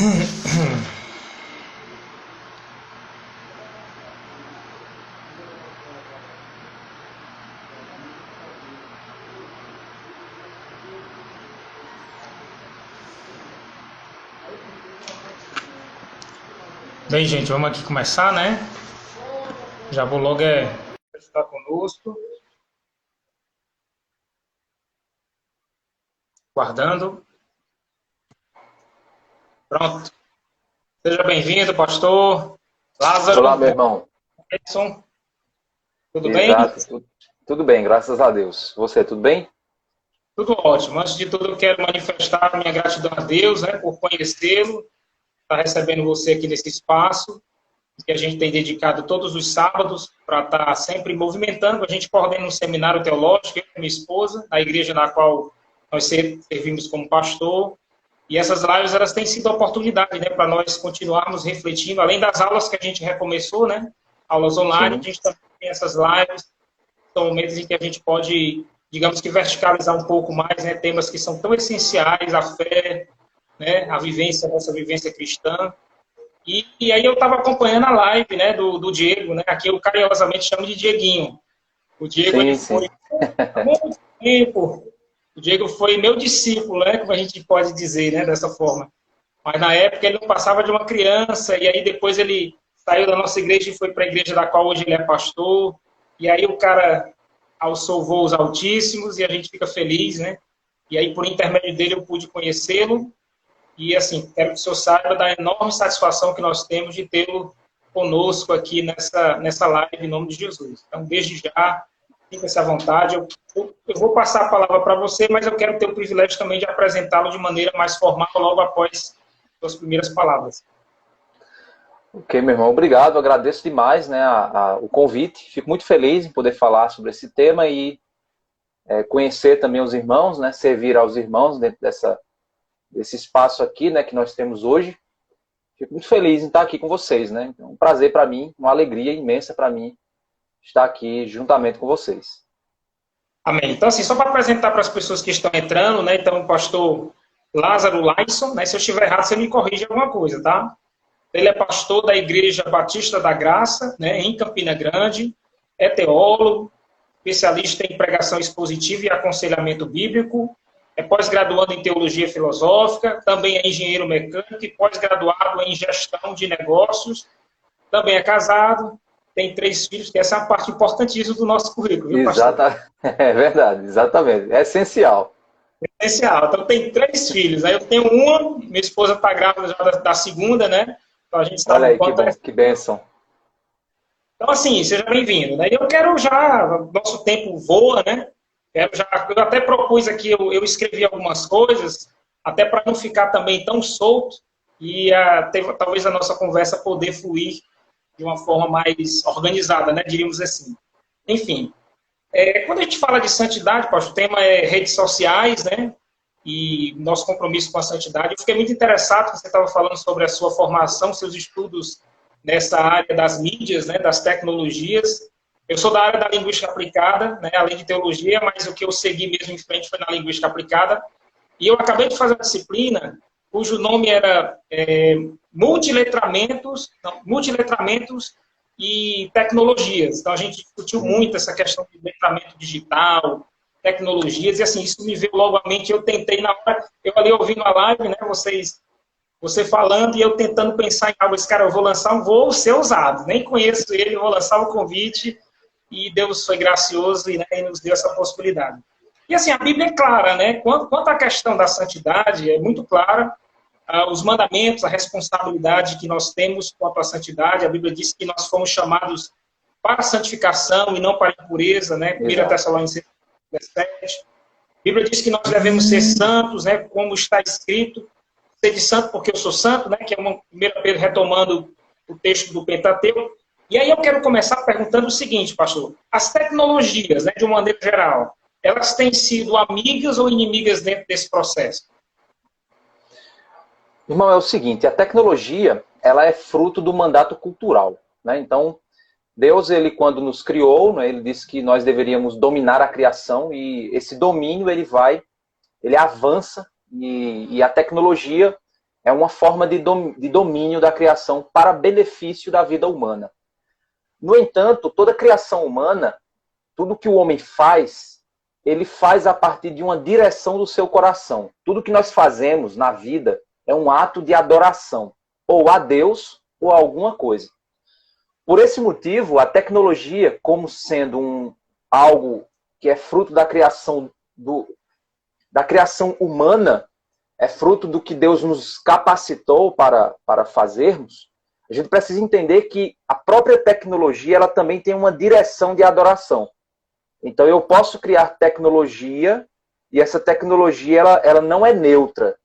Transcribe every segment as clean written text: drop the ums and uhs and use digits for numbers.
Bem, gente, vamos aqui começar, né? Já vou logo estar conosco, guardando. Pronto. Seja bem-vindo, pastor Olá, meu Lázaro irmão. Edson. Tudo bem? Exato, tudo bem, graças a Deus. Você, tudo bem? Tudo ótimo. Antes de tudo, eu quero manifestar a minha gratidão a Deus, né, por conhecê-lo, estar recebendo você aqui nesse espaço, que a gente tem dedicado todos os sábados para estar sempre movimentando. A gente coordena um seminário teológico, eu e minha esposa, na igreja na qual nós servimos como pastor. E essas lives, elas têm sido a oportunidade, né, para nós continuarmos refletindo, além das aulas que a gente recomeçou, né, aulas online, a Sim, gente também tem essas lives, são momentos em que a gente pode, digamos que, verticalizar um pouco mais, né, temas que são tão essenciais, a fé, né, a vivência, a nossa vivência cristã. E aí eu estava acompanhando a live, né, do Diego, né, aqui eu carinhosamente chamo de Dieguinho. O Diego, ele sim, foi, sim. há muito tempo, o Diego foi meu discípulo, né, como a gente pode dizer, né, dessa forma. Mas na época ele não passava de uma criança, e aí depois ele saiu da nossa igreja e foi para a igreja da qual hoje ele é pastor. E aí o cara alçou voos altíssimos e a gente fica feliz, né? E aí por intermédio dele eu pude conhecê-lo. E assim, quero que o senhor saiba da enorme satisfação que nós temos de tê-lo conosco aqui nessa live em nome de Jesus. Então, desde já, fique-se à vontade. Eu vou passar a palavra para você, mas eu quero ter o privilégio também de apresentá-lo de maneira mais formal logo após suas primeiras palavras. Ok, meu irmão, obrigado. Agradeço demais, né, o convite. Fico muito feliz em poder falar sobre esse tema e conhecer também os irmãos, né, servir aos irmãos dentro desse espaço aqui, né, que nós temos hoje. Fico muito feliz em estar aqui com vocês, né. Então, um prazer para mim, uma alegria imensa para mim estar aqui juntamente com vocês. Amém. Então, assim, só para apresentar para as pessoas que estão entrando, né? Então, o pastor Lázaro Laisson, né? Se eu estiver errado, você me corrige alguma coisa, tá? Ele é pastor da Igreja Batista da Graça, né, em Campina Grande, é teólogo, especialista em pregação expositiva e aconselhamento bíblico, é pós-graduando em teologia filosófica, também é engenheiro mecânico e pós-graduado em gestão de negócios, também é casado, tem 3 filhos, que essa é a parte importantíssima do nosso currículo, viu, pastor? Exata, é verdade, exatamente. É essencial. Essencial. Então, tem 3 filhos. Aí eu tenho uma, minha esposa está grávida já da segunda, né? Então, a gente Olha sabe o aí, que quanto é. bom, que bênção. Então, assim, seja bem-vindo, né? E eu quero já, nosso tempo voa, né? Eu até propus aqui, eu escrevi algumas coisas, até para não ficar também tão solto e talvez a nossa conversa poder fluir de uma forma mais organizada, né? Diríamos assim. Enfim, quando a gente fala de santidade, pastor, o tema é redes sociais, né? E nosso compromisso com a santidade. Eu fiquei muito interessado quando você estava falando sobre a sua formação, seus estudos nessa área das mídias, né, das tecnologias. Eu sou da área da linguística aplicada, né, além de teologia, mas o que eu segui mesmo em frente foi na linguística aplicada. E eu acabei de fazer uma disciplina cujo nome era multiletramentos e tecnologias. Então, a gente discutiu muito essa questão de letramento digital, tecnologias, e assim, isso me veio logo à mente. Eu tentei, na hora, eu ali ouvindo a live, né, você falando e eu tentando pensar em algo. Esse cara, eu vou lançar um voo ser ousado. Nem conheço ele, vou lançar um convite e Deus foi gracioso e, né, e nos deu essa possibilidade. E assim, a Bíblia é clara, né? Quanto à questão da santidade, é muito clara. Os mandamentos, a responsabilidade que nós temos quanto à santidade. A Bíblia diz que nós fomos chamados para a santificação e não para a impureza, né? 1 Exato. Tessalonicenses 17. A Bíblia diz que nós devemos ser santos, né? Como está escrito, ser de santo porque eu sou santo, né? Que é uma primeira Pedro retomando o texto do Pentateuco. E aí eu quero começar perguntando o seguinte, pastor: as tecnologias, né, de uma maneira geral, elas têm sido amigas ou inimigas dentro desse processo? Irmão, é o seguinte, a tecnologia, ela é fruto do mandato cultural, né? Então, Deus, ele quando nos criou, né, ele disse que nós deveríamos dominar a criação e esse domínio, ele avança e a tecnologia, é uma forma de domínio da criação para benefício da vida humana. No entanto, toda criação humana, tudo que o homem faz, ele faz a partir de uma direção do seu coração. Tudo que nós fazemos na vida é um ato de adoração, ou a Deus, ou a alguma coisa. Por esse motivo, a tecnologia, como sendo algo que é fruto da criação, da criação humana, é fruto do que Deus nos capacitou para fazermos, a gente precisa entender que a própria tecnologia ela também tem uma direção de adoração. Então eu posso criar tecnologia e essa tecnologia ela não é neutra.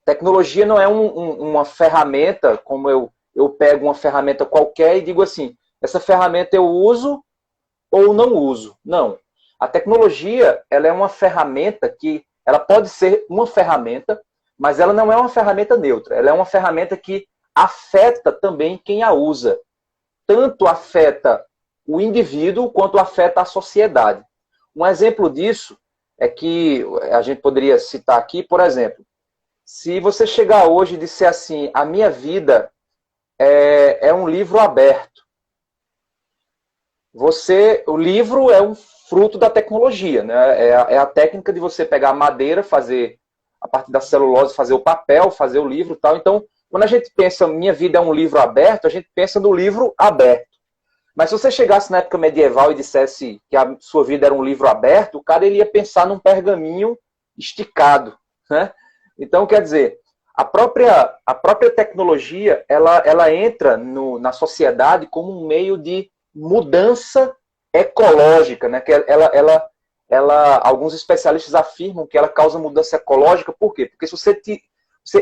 Tecnologia não é uma ferramenta, como eu pego uma ferramenta qualquer e digo assim, essa ferramenta eu uso ou não uso. Não. A tecnologia ela é uma ferramenta que ela pode ser uma ferramenta, mas ela não é uma ferramenta neutra. Ela é uma ferramenta que afeta também quem a usa. Tanto afeta o indivíduo quanto afeta a sociedade. Um exemplo disso é que a gente poderia citar aqui, por exemplo, se você chegar hoje e disser assim, a minha vida é um livro aberto. O livro é um fruto da tecnologia, né? É a técnica de você pegar a madeira, fazer a partir da celulose, fazer o papel, fazer o livro e tal. Então, quando a gente pensa, minha vida é um livro aberto, a gente pensa no livro aberto. Mas se você chegasse na época medieval e dissesse que a sua vida era um livro aberto, o cara ele ia pensar num pergaminho esticado, né? Então, quer dizer, a própria tecnologia, ela entra na sociedade como um meio de mudança ecológica, né? Que alguns especialistas afirmam que ela causa mudança ecológica, por quê? Porque se você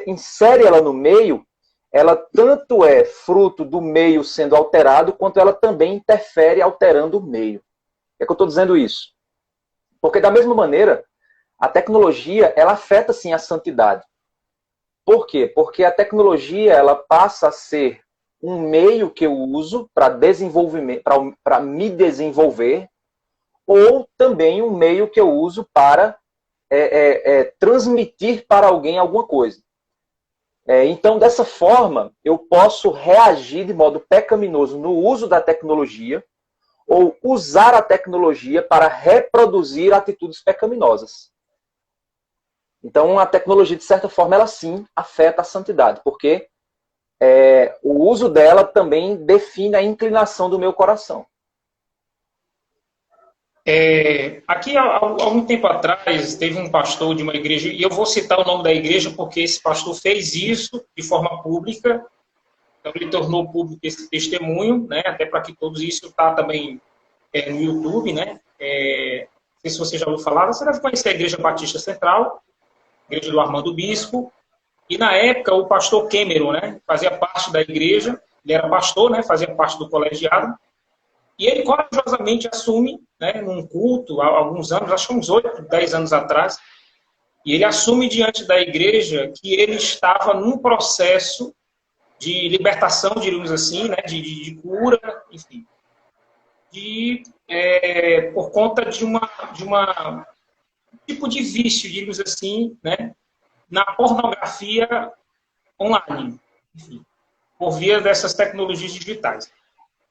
insere ela no meio, ela tanto é fruto do meio sendo alterado, quanto ela também interfere alterando o meio. Por que eu estou dizendo isso? Porque da mesma maneira, a tecnologia, ela afeta sim a santidade. Por quê? Porque a tecnologia, ela passa a ser um meio que eu uso para desenvolvimento, para me desenvolver, ou também um meio que eu uso para transmitir para alguém alguma coisa. Então, dessa forma, eu posso reagir de modo pecaminoso no uso da tecnologia ou usar a tecnologia para reproduzir atitudes pecaminosas. Então, a tecnologia, de certa forma, ela sim afeta a santidade, porque o uso dela também define a inclinação do meu coração. Aqui, há um tempo atrás, teve um pastor de uma igreja, e eu vou citar o nome da igreja porque esse pastor fez isso de forma pública, então ele tornou público esse testemunho, né, até para que todos isso está também no YouTube, né? Não sei se você já ouviu falar, você deve conhecer a Igreja Batista Central, a igreja do Armando Bispo, e na época o pastor Cameron, né, fazia parte da igreja, ele era pastor, né, fazia parte do colegiado, e ele corajosamente assume, né, num culto, há alguns anos, acho que uns 8, 10 anos atrás, e ele assume diante da igreja que ele estava num processo de libertação, diríamos assim, né, de cura, enfim, por conta de um tipo de vício, diríamos assim, né, na pornografia online, enfim, por via dessas tecnologias digitais.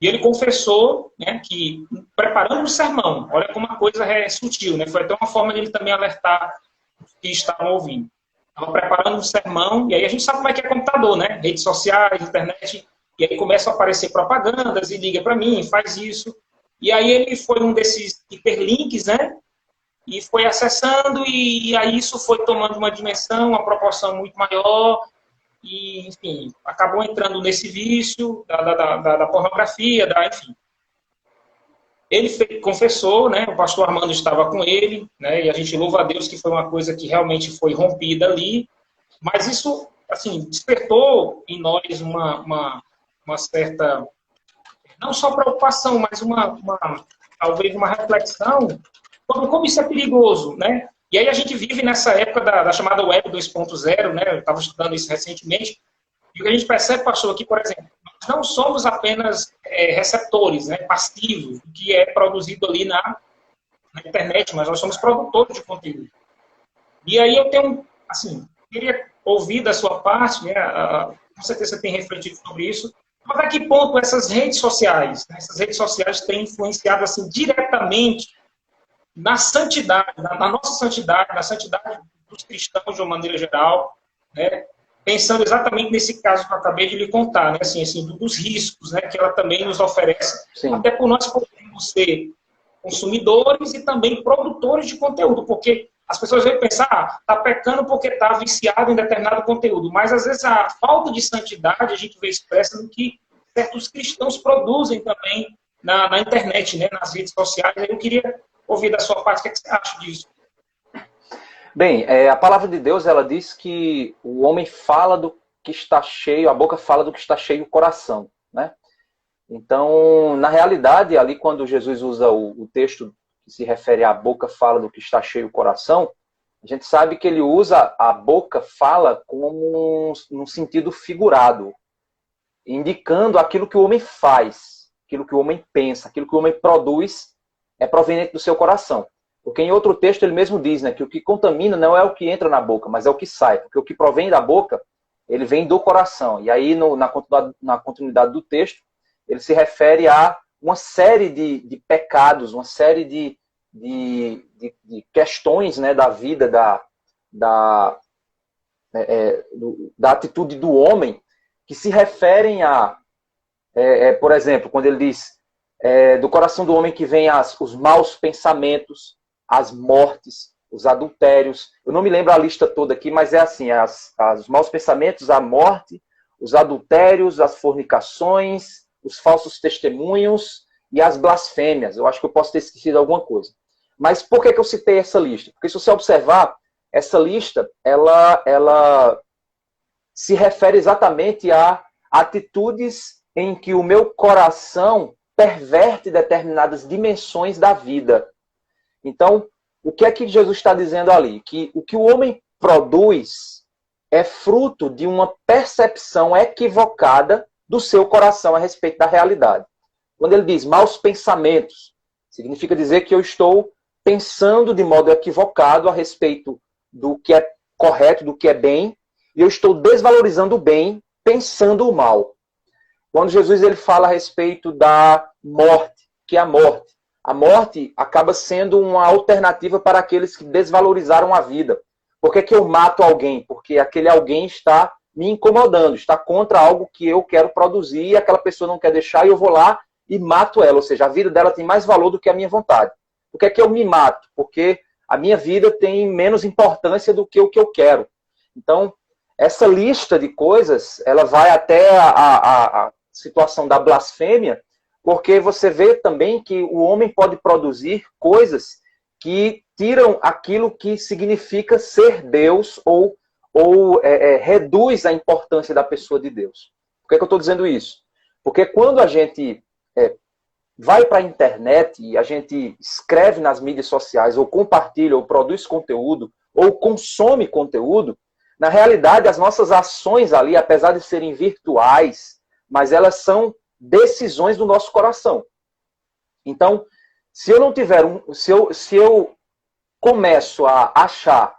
E ele confessou, né, que preparando o sermão, olha como a coisa é sutil, né, foi até uma forma de ele também alertar os que estavam ouvindo. Estava preparando um sermão, e aí a gente sabe como é que é computador, né, redes sociais, internet, e aí começam a aparecer propagandas, e liga para mim, faz isso. E aí ele foi um desses hiperlinks, né, e foi acessando, e aí isso foi tomando uma dimensão, uma proporção muito maior, e, enfim, acabou entrando nesse vício da pornografia, enfim. Ele confessou, né, o pastor Armando estava com ele, né, e a gente louva a Deus que foi uma coisa que realmente foi rompida ali, mas isso, assim, despertou em nós uma certa, não só preocupação, mas talvez uma reflexão sobre como isso é perigoso, né? E aí a gente vive nessa época da chamada Web 2.0, né? Eu estava estudando isso recentemente, e o que a gente percebe, pastor, aqui, por exemplo, nós não somos apenas receptores, né, passivos, do que é produzido ali na internet, mas nós somos produtores de conteúdo. E aí eu tenho, assim, queria ouvir da sua parte, né, com certeza você tem refletido sobre isso, mas a que ponto essas redes sociais, né, essas redes sociais têm influenciado assim, diretamente na santidade, na nossa santidade, na santidade dos cristãos de uma maneira geral, né, pensando exatamente nesse caso que eu acabei de lhe contar, né, assim, dos riscos, né, que ela também nos oferece, Sim. até por nós podermos ser consumidores e também produtores de conteúdo, porque as pessoas vão pensar, está pecando porque está viciado em determinado conteúdo, mas às vezes a falta de santidade a gente vê expressa no que certos cristãos produzem também na internet, né, nas redes sociais. Eu queria ouvir da sua parte, o que é que você acha disso? Bem, a palavra de Deus, ela diz que o homem fala do que está cheio, a boca fala do que está cheio o coração, né? Então, na realidade, ali quando Jesus usa o texto que se refere à boca fala do que está cheio o coração, a gente sabe que ele usa a boca fala como num sentido figurado, indicando aquilo que o homem faz, aquilo que o homem pensa, aquilo que o homem produz é proveniente do seu coração. Porque em outro texto ele mesmo diz, né, que o que contamina não é o que entra na boca, mas é o que sai. Porque o que provém da boca, ele vem do coração. E aí, na continuidade do texto, ele se refere a uma série de pecados, uma série de questões, né, da vida, da atitude do homem, que se referem a, por exemplo, quando ele diz, do coração do homem que vem os maus pensamentos, as mortes, os adultérios. Eu não me lembro a lista toda aqui, mas é assim, os maus pensamentos, a morte, os adultérios, as fornicações, os falsos testemunhos e as blasfêmias. Eu acho que eu posso ter esquecido alguma coisa. Mas por que eu citei essa lista? Porque se você observar, essa lista, ela se refere exatamente a atitudes em que o meu coração perverte determinadas dimensões da vida. Então, o que é que Jesus está dizendo ali? Que o que o homem produz é fruto de uma percepção equivocada do seu coração a respeito da realidade. Quando ele diz maus pensamentos, significa dizer que eu estou pensando de modo equivocado a respeito do que é correto, do que é bem, e eu estou desvalorizando o bem, pensando o mal. Quando Jesus ele fala a respeito da morte, que é a morte acaba sendo uma alternativa para aqueles que desvalorizaram a vida. Por que eu mato alguém? Porque aquele alguém está me incomodando, está contra algo que eu quero produzir e aquela pessoa não quer deixar e eu vou lá e mato ela. Ou seja, a vida dela tem mais valor do que a minha vontade. Por que eu me mato? Porque a minha vida tem menos importância do que o que eu quero. Então, essa lista de coisas, ela vai até a situação da blasfêmia, porque você vê também que o homem pode produzir coisas que tiram aquilo que significa ser Deus ou reduz a importância da pessoa de Deus. Por que eu estou dizendo isso? Porque quando a gente vai para a internet e a gente escreve nas mídias sociais, ou compartilha, ou produz conteúdo, ou consome conteúdo, na realidade as nossas ações ali, apesar de serem virtuais, mas elas são decisões do nosso coração. Então, se eu não tiver se eu começo a achar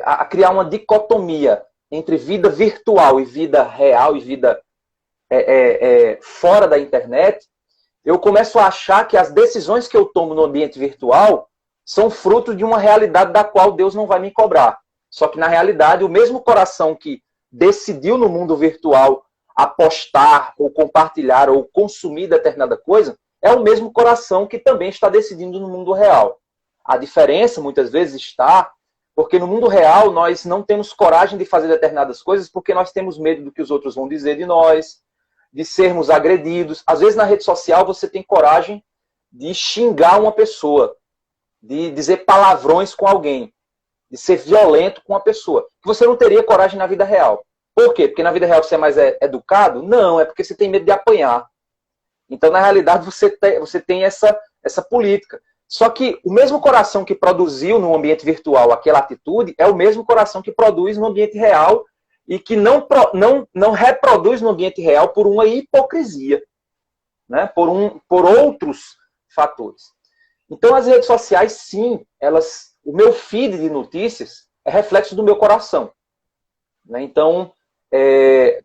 a criar uma dicotomia entre vida virtual e vida real e vida fora da internet, eu começo a achar que as decisões que eu tomo no ambiente virtual são fruto de uma realidade da qual Deus não vai me cobrar. Só que, na realidade, o mesmo coração que decidiu no mundo virtual apostar, ou compartilhar, ou consumir determinada coisa, é o mesmo coração que também está decidindo no mundo real. A diferença, muitas vezes, está porque no mundo real nós não temos coragem de fazer determinadas coisas porque nós temos medo do que os outros vão dizer de nós, de sermos agredidos. Às vezes, na rede social, você tem coragem de xingar uma pessoa, de dizer palavrões com alguém, de ser violento com uma pessoa, que você não teria coragem na vida real. Por quê? Porque na vida real você é mais educado? Não, é porque você tem medo de apanhar. Então, na realidade, você tem essa política. Só que o mesmo coração que produziu no ambiente virtual aquela atitude é o mesmo coração que produz no ambiente real e que não reproduz no ambiente real por uma hipocrisia, né? Por outros fatores. Então, as redes sociais, sim, o meu feed de notícias, é reflexo do meu coração. Né? Então,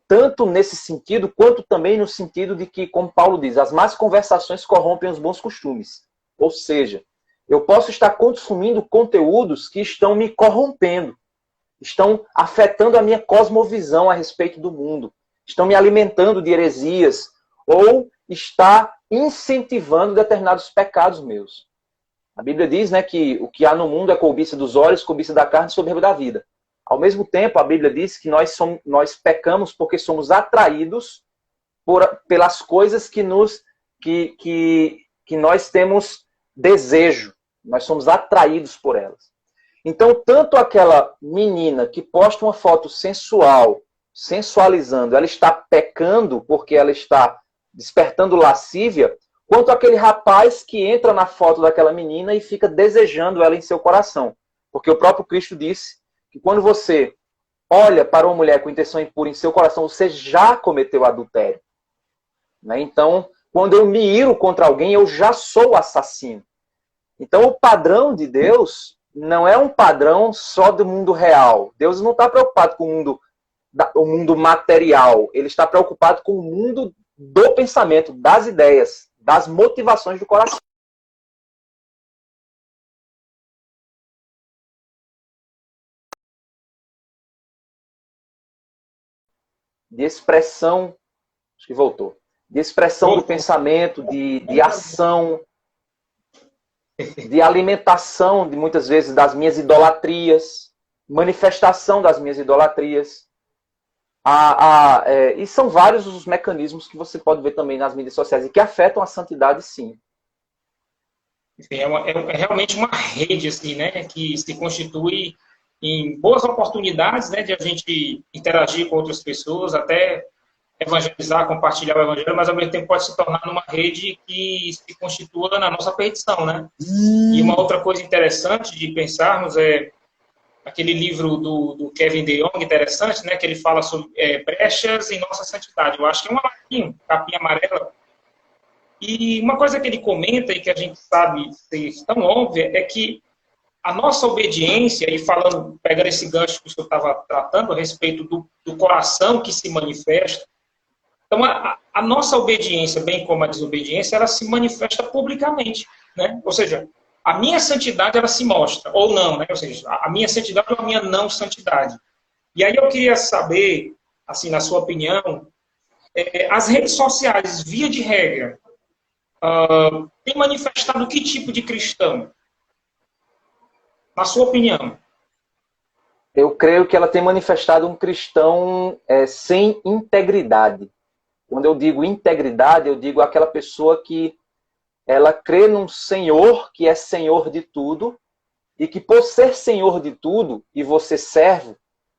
tanto nesse sentido, quanto também no sentido de que, como Paulo diz, as más conversações corrompem os bons costumes. Ou seja, eu posso estar consumindo conteúdos que estão me corrompendo, estão afetando a minha cosmovisão a respeito do mundo, estão me alimentando de heresias, ou está incentivando determinados pecados meus. A Bíblia diz, né, que o que há no mundo é cobiça dos olhos, cobiça da carne e soberba da vida. Ao mesmo tempo, a Bíblia diz que nós pecamos porque somos atraídos pelas coisas que nós temos desejo. Nós somos atraídos por elas. Então, tanto aquela menina que posta uma foto sensual, sensualizando, ela está pecando porque ela está despertando lascívia, quanto aquele rapaz que entra na foto daquela menina e fica desejando ela em seu coração. Porque o próprio Cristo disse que quando você olha para uma mulher com intenção impura em seu coração, você já cometeu adultério. Né? Então, quando eu me iro contra alguém, eu já sou assassino. Então, o padrão de Deus não é um padrão só do mundo real. Deus não está preocupado com o mundo material. Ele está preocupado com o mundo do pensamento, das ideias, das motivações do coração. De expressão, acho que voltou, de expressão do pensamento, de ação, de alimentação, de muitas vezes, das minhas idolatrias, manifestação das minhas idolatrias. E são vários os mecanismos que você pode ver também nas mídias sociais e que afetam a santidade, sim. Enfim, é realmente uma rede assim, né, que se constitui em boas oportunidades, né, de a gente interagir com outras pessoas, até evangelizar, compartilhar o evangelho, mas ao mesmo tempo pode se tornar numa rede que se constitua na nossa perdição, né? E uma outra coisa interessante de pensarmos é aquele livro do Kevin DeYoung, interessante, né, que ele fala sobre brechas em nossa santidade. Eu acho que é uma capinha amarela. E uma coisa que ele comenta e que a gente sabe ser tão óbvia é que a nossa obediência, e pegando esse gancho que o senhor estava tratando a respeito do coração que se manifesta, então a nossa obediência, bem como a desobediência, ela se manifesta publicamente, né? Ou seja, a minha santidade ela se mostra, ou não, né? Ou seja, a minha santidade ou a minha não santidade. E aí eu queria saber, assim, na sua opinião, as redes sociais, via de regra, têm manifestado que tipo de cristão? Na sua opinião? Eu creio que ela tem manifestado um cristão sem integridade. Quando eu digo integridade, eu digo aquela pessoa que ela crê num Senhor que é Senhor de tudo e que por ser Senhor de tudo e você serve,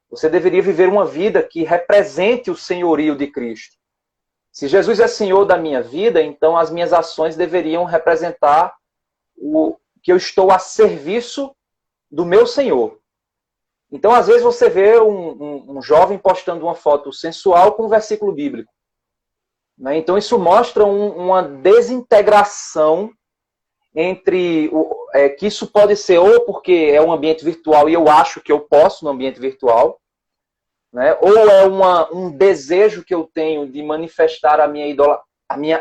você deveria viver uma vida que represente o senhorio de Cristo. Se Jesus é Senhor da minha vida, então as minhas ações deveriam representar o que eu estou a serviço do meu Senhor. Então, às vezes, você vê um jovem postando uma foto sensual com um versículo bíblico. Né? Então, isso mostra uma desintegração entre... que isso pode ser ou porque é um ambiente virtual e eu acho que eu posso no ambiente virtual, né? Ou é um desejo que eu tenho de manifestar a minha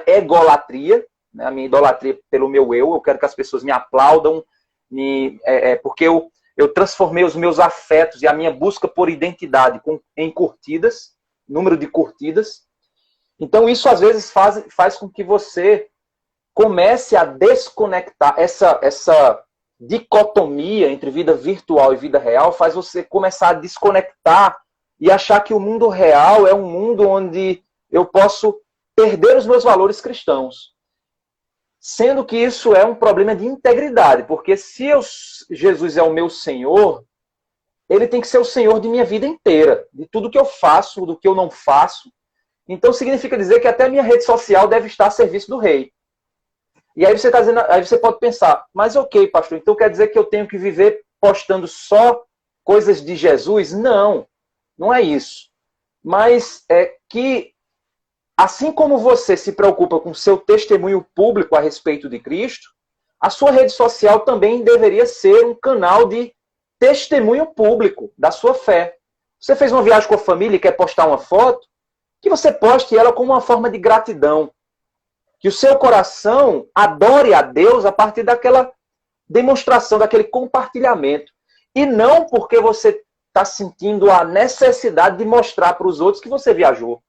egolatria, né? A minha idolatria pelo meu eu quero que as pessoas me aplaudam, porque eu transformei os meus afetos e a minha busca por identidade em curtidas, número de curtidas. Então isso às vezes faz com que você comece a desconectar essa dicotomia entre vida virtual e vida real, faz você começar a desconectar e achar que o mundo real é um mundo onde eu posso perder os meus valores cristãos. Sendo que isso é um problema de integridade, porque se Jesus é o meu Senhor, ele tem que ser o Senhor de minha vida inteira, de tudo que eu faço, do que eu não faço. Então significa dizer que até a minha rede social deve estar a serviço do rei. E aí você pode pensar, mas ok, pastor, então quer dizer que eu tenho que viver postando só coisas de Jesus? Não, não é isso. Mas é que assim como você se preocupa com seu testemunho público a respeito de Cristo, a sua rede social também deveria ser um canal de testemunho público da sua fé. Você fez uma viagem com a família e quer postar uma foto, que você poste ela como uma forma de gratidão. Que o seu coração adore a Deus a partir daquela demonstração, daquele compartilhamento. E não porque você está sentindo a necessidade de mostrar para os outros que você viajou.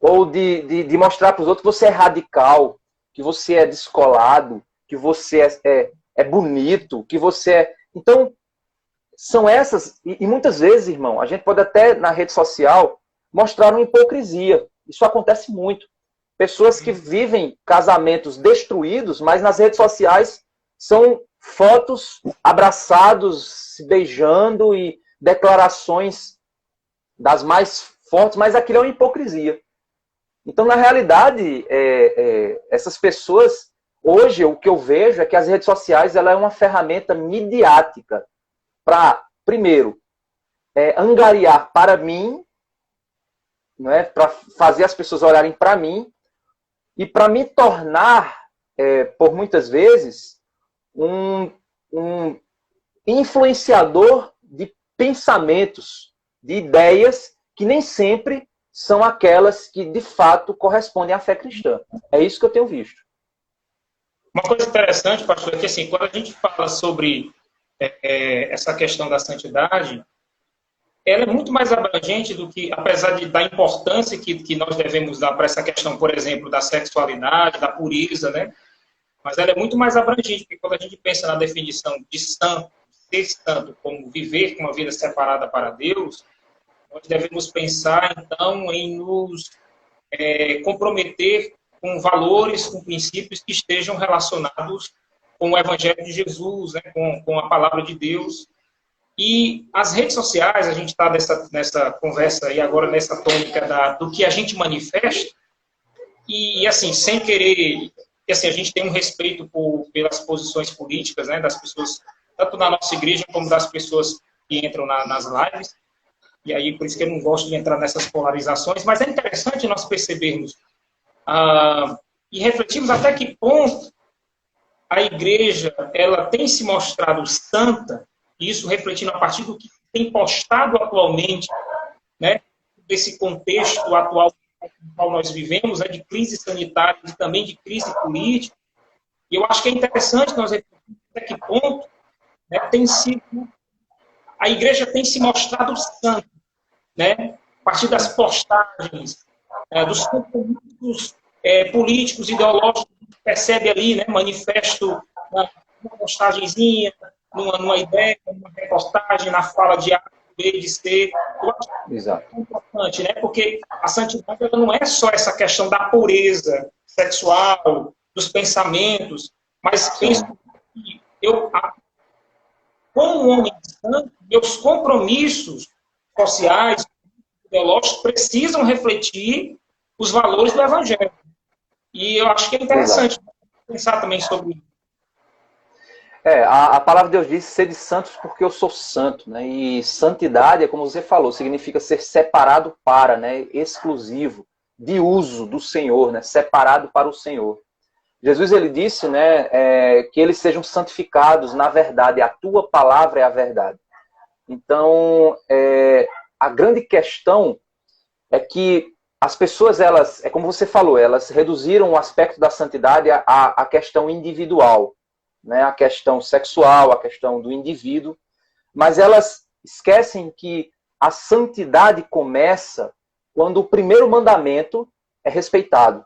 Ou de mostrar para os outros que você é radical, que você é descolado, que você é bonito, que você é... Então, são essas... E muitas vezes, irmão, a gente pode até, na rede social, mostrar uma hipocrisia. Isso acontece muito. Pessoas que vivem casamentos destruídos, mas nas redes sociais são fotos abraçados, se beijando e declarações das mais fortes, mas aquilo é uma hipocrisia. Então, na realidade, essas pessoas, hoje, o que eu vejo é que as redes sociais ela é uma ferramenta midiática para, primeiro, angariar para mim, não é? Para fazer as pessoas olharem para mim e para me tornar, por muitas vezes, um influenciador de pensamentos, de ideias que nem sempre são aquelas que, de fato, correspondem à fé cristã. É isso que eu tenho visto. Uma coisa interessante, pastor, é que assim, quando a gente fala sobre essa questão da santidade, ela é muito mais abrangente do que, apesar da importância que nós devemos dar para essa questão, por exemplo, da sexualidade, da pureza, né? Mas ela é muito mais abrangente, porque quando a gente pensa na definição de santo, ser santo, como viver com uma vida separada para Deus, nós devemos pensar, então, em nos comprometer com valores, com princípios que estejam relacionados com o Evangelho de Jesus, né? com a palavra de Deus. E as redes sociais, a gente está nessa conversa e agora nessa tônica do que a gente manifesta, e assim, sem querer, e, assim, a gente tem um respeito pelas posições políticas, né, das pessoas, tanto na nossa igreja como das pessoas que entram nas lives, e aí por isso que eu não gosto de entrar nessas polarizações, mas é interessante nós percebermos e refletirmos até que ponto a igreja ela tem se mostrado santa, e isso refletindo a partir do que tem postado atualmente, né, desse contexto atual no qual nós vivemos, né, de crise sanitária e também de crise política. E eu acho que é interessante nós refletirmos até que ponto, né, a igreja tem se mostrado santa, né, a partir das postagens, dos compromissos políticos, ideológicos, que a gente percebe ali, né, manifesto uma postagenzinha, numa ideia, numa reportagem, na fala de A, B, de C. Eu acho que é importante, né? Porque a santidade ela não é só essa questão da pureza sexual, dos pensamentos, mas penso que como um homem santo, meus compromissos sociais, ideológicos, precisam refletir os valores do Evangelho. E eu acho que é interessante pensar também sobre isso. A palavra de Deus diz, sede santos porque eu sou santo, né? E santidade, como você falou, significa ser separado para, né? Exclusivo, de uso do Senhor, né? Separado para o Senhor. Jesus, ele disse, né, que eles sejam santificados na verdade, a tua palavra é a verdade. Então, a grande questão é que as pessoas, elas, como você falou, elas reduziram o aspecto da santidade à questão individual, né, a questão sexual, a questão do indivíduo, mas elas esquecem que a santidade começa quando o primeiro mandamento é respeitado.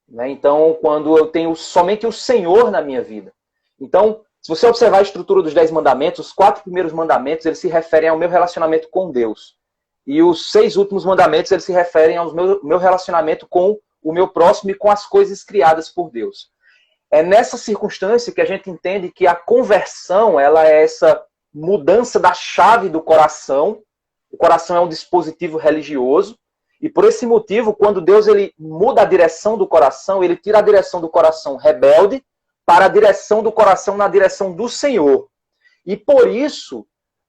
Né? Então, quando eu tenho somente o Senhor na minha vida. Então, se você observar a estrutura dos 10 mandamentos, os 4 primeiros mandamentos eles se referem ao meu relacionamento com Deus. E os 6 últimos mandamentos eles se referem ao meu relacionamento com o meu próximo e com as coisas criadas por Deus. É nessa circunstância que a gente entende que a conversão ela é essa mudança da chave do coração. O coração é um dispositivo religioso. E por esse motivo, quando Deus ele muda a direção do coração, ele tira a direção do coração rebelde para a direção do coração na direção do Senhor. E por isso,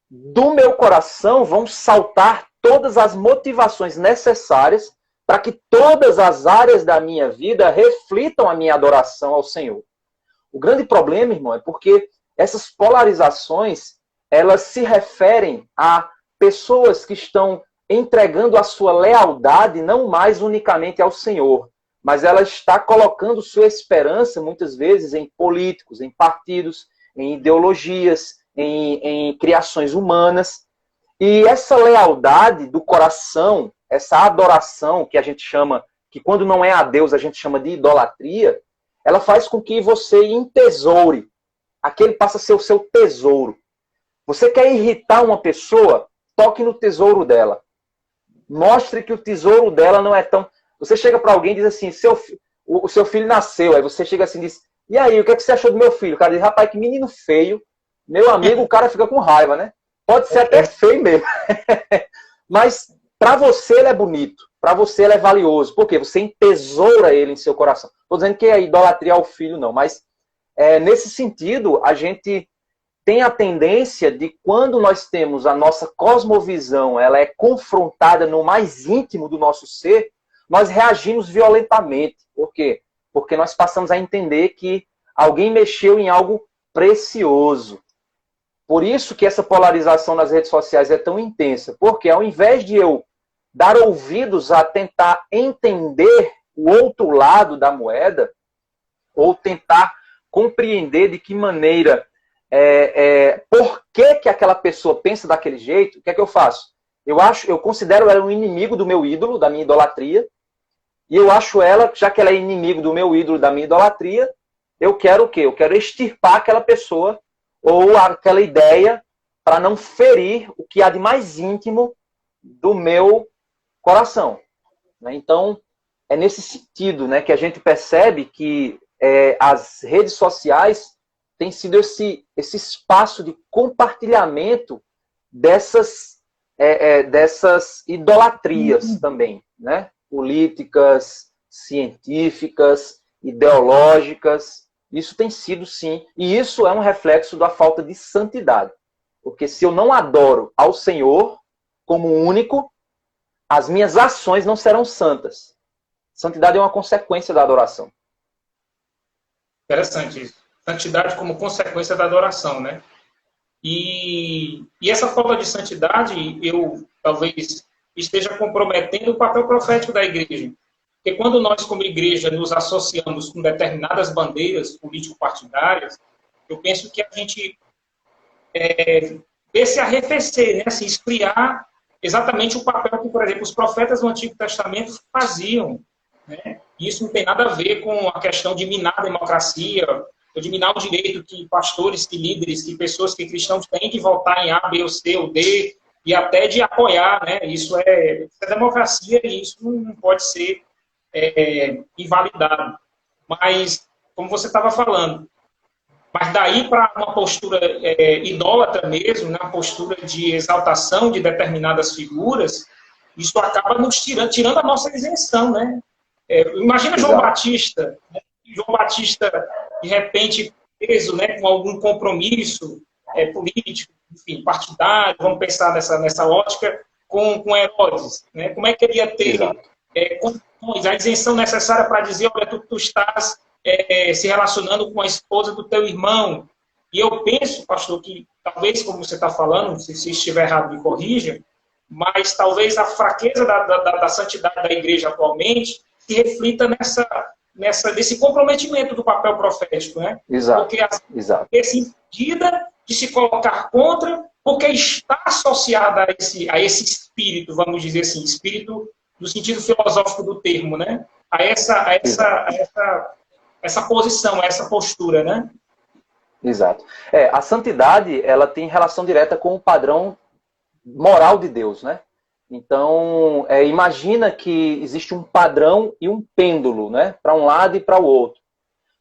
do meu coração vão saltar todas as motivações necessárias para que todas as áreas da minha vida reflitam a minha adoração ao Senhor. O grande problema, irmão, é porque essas polarizações, elas se referem a pessoas que estão entregando a sua lealdade não mais unicamente ao Senhor, mas ela está colocando sua esperança, muitas vezes, em políticos, em partidos, em ideologias, em criações humanas. E essa lealdade do coração, essa adoração que a gente chama, que quando não é a Deus a gente chama de idolatria, ela faz com que você entesoure. Aquele passa a ser o seu tesouro. Você quer irritar uma pessoa? Toque no tesouro dela. Mostre que o tesouro dela não é tão... Você chega para alguém e diz assim, o seu filho nasceu. Aí você chega assim e diz, e aí, o que, é que você achou do meu filho? O cara diz, rapaz, que menino feio. Meu amigo, o cara fica com raiva, né? Pode ser até feio mesmo. Mas para você ele é bonito. Para você ele é valioso. Por quê? Você entesoura ele em seu coração. Estou dizendo que é idolatria ao filho, não. Mas nesse sentido, a gente tem a tendência de, quando nós temos a nossa cosmovisão, ela é confrontada no mais íntimo do nosso ser, nós reagimos violentamente. Por quê? Porque nós passamos a entender que alguém mexeu em algo precioso. Por isso que essa polarização nas redes sociais é tão intensa. Porque ao invés de eu dar ouvidos a tentar entender o outro lado da moeda, ou tentar compreender de que maneira, por que aquela pessoa pensa daquele jeito, o que é que eu faço? Eu considero ela um inimigo do meu ídolo, da minha idolatria, e eu acho ela, já que ela é inimigo do meu ídolo, da minha idolatria, eu quero o quê? Eu quero extirpar aquela pessoa ou aquela ideia para não ferir o que há de mais íntimo do meu coração. Então, é nesse sentido, né, que a gente percebe que as redes sociais têm sido esse espaço de compartilhamento dessas idolatrias também, né? Políticas, científicas, ideológicas. Isso tem sido, sim, e isso é um reflexo da falta de santidade. Porque se eu não adoro ao Senhor como único, as minhas ações não serão santas. Santidade é uma consequência da adoração. Interessante isso. Santidade como consequência da adoração, né? E essa falta de santidade, eu talvez esteja comprometendo o papel profético da igreja. Porque quando nós, como igreja, nos associamos com determinadas bandeiras político-partidárias, eu penso que a gente vê se arrefecer, né? Se esfriar exatamente o papel que, por exemplo, os profetas do Antigo Testamento faziam, né? Isso não tem nada a ver com a questão de minar a democracia, ou de minar o direito que pastores, que líderes, que pessoas, que cristãos têm de votar em A, B, ou C, ou D, e até de apoiar, né? Isso é democracia e isso não pode ser invalidado. Mas, como você estava falando, mas daí para uma postura idólatra mesmo, né? Uma postura de exaltação de determinadas figuras, isso acaba nos tirando a nossa isenção, né? Imagina João Batista, né? João Batista, de repente, preso, né, com algum compromisso político, enfim, partidário, vamos pensar nessa ótica, com Herodes. Né? Como é que ele ia ter condições, a isenção necessária para dizer, olha, tu estás se relacionando com a esposa do teu irmão. E eu penso, pastor, que talvez, como você está falando, se estiver errado, me corrija, mas talvez a fraqueza da santidade da igreja atualmente se reflita nesse comprometimento do papel profético, né? Exato. Porque essa impedida de se colocar contra, porque está associada a esse espírito, vamos dizer assim, espírito no sentido filosófico do termo, né? A essa posição, a essa postura, né? Exato. A santidade, ela tem relação direta com o padrão moral de Deus, né? Então, imagina que existe um padrão e um pêndulo, né? Para um lado e para o outro.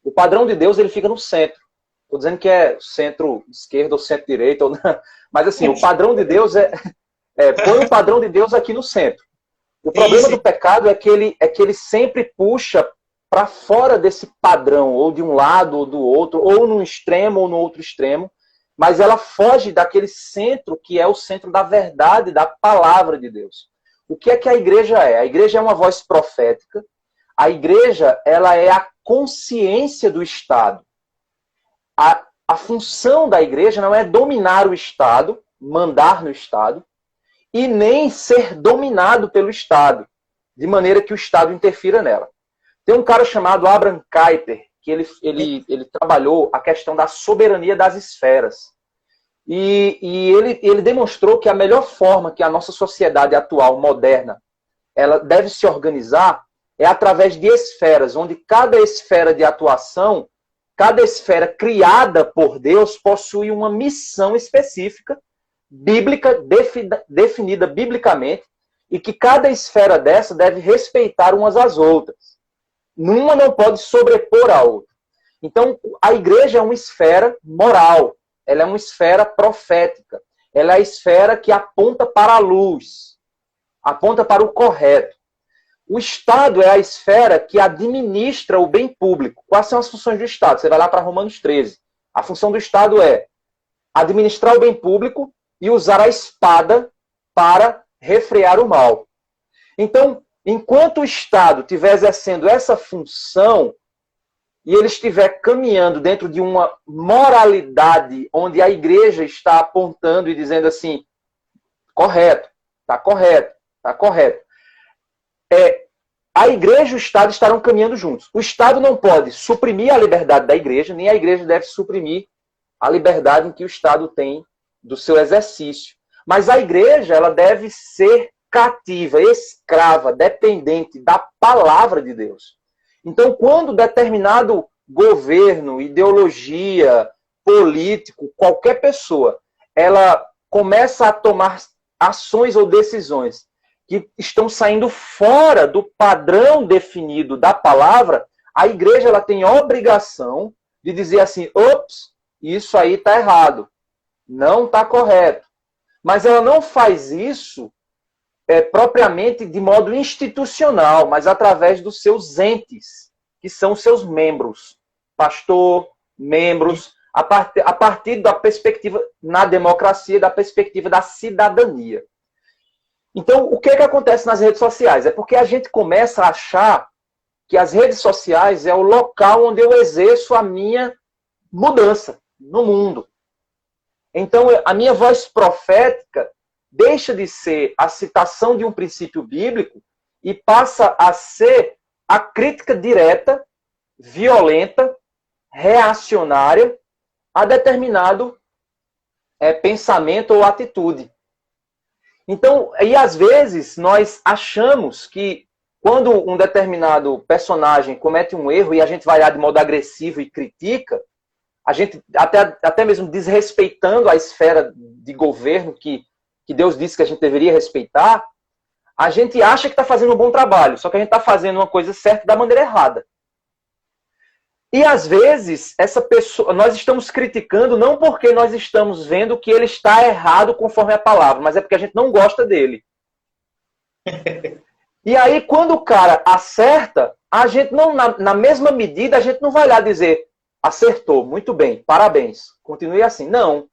O padrão de Deus, ele fica no centro. Estou dizendo que é centro-esquerda ou centro-direita, mas assim, o padrão de Deus põe o padrão de Deus aqui no centro. O problema do pecado é que ele sempre puxa para fora desse padrão, ou de um lado ou do outro, ou num extremo ou no outro extremo, mas ela foge daquele centro que é o centro da verdade, da palavra de Deus. O que é que a igreja é? A igreja é uma voz profética. A igreja, ela é a consciência do Estado. a função da igreja não é dominar o Estado, mandar no Estado, e nem ser dominado pelo Estado, de maneira que o Estado interfira nela. Tem um cara chamado Abraham Kuyper, que ele trabalhou a questão da soberania das esferas. E ele demonstrou que a melhor forma que a nossa sociedade atual, moderna, ela deve se organizar é através de esferas, onde cada esfera de atuação, cada esfera criada por Deus, possui uma missão específica, bíblica, definida biblicamente, e que cada esfera dessa deve respeitar umas às outras. Uma não pode sobrepor a outra. Então, a igreja é uma esfera moral, ela é uma esfera profética, ela é a esfera que aponta para a luz, aponta para o correto. O Estado é a esfera que administra o bem público. Quais são as funções do Estado? Você vai lá para Romanos 13. A função do Estado é administrar o bem público e usar a espada para refrear o mal. Então, enquanto o Estado estiver exercendo essa função e ele estiver caminhando dentro de uma moralidade onde a igreja está apontando e dizendo assim, correto, está correto, está correto. A igreja e o Estado estarão caminhando juntos. O Estado não pode suprimir a liberdade da igreja, nem a igreja deve suprimir a liberdade que o Estado tem do seu exercício. Mas a igreja, ela deve ser cativa, escrava, dependente da palavra de Deus. Então, quando determinado governo, ideologia, político, qualquer pessoa, ela começa a tomar ações ou decisões que estão saindo fora do padrão definido da palavra, a igreja ela tem a obrigação de dizer assim, ops, isso aí está errado, não está correto. Mas ela não faz isso propriamente de modo institucional, mas através dos seus entes, que são seus membros. Pastor, membros, a partir da perspectiva, na democracia, da perspectiva da cidadania. Então, o que acontece nas redes sociais? É porque a gente começa a achar que as redes sociais é o local onde eu exerço a minha mudança no mundo. Então, a minha voz profética deixa de ser a citação de um princípio bíblico e passa a ser a crítica direta, violenta, reacionária a determinado pensamento ou atitude. Então, e às vezes, nós achamos que quando um determinado personagem comete um erro e a gente vai lá de modo agressivo e critica, a gente até mesmo desrespeitando a esfera de governo que Deus disse que a gente deveria respeitar, a gente acha que está fazendo um bom trabalho, só que a gente está fazendo uma coisa certa da maneira errada. E às vezes, essa pessoa, nós estamos criticando não porque nós estamos vendo que ele está errado conforme a palavra, mas é porque a gente não gosta dele. E aí, quando o cara acerta, a gente não, na mesma medida, a gente não vai lá dizer, acertou, muito bem, parabéns, continue assim. Não.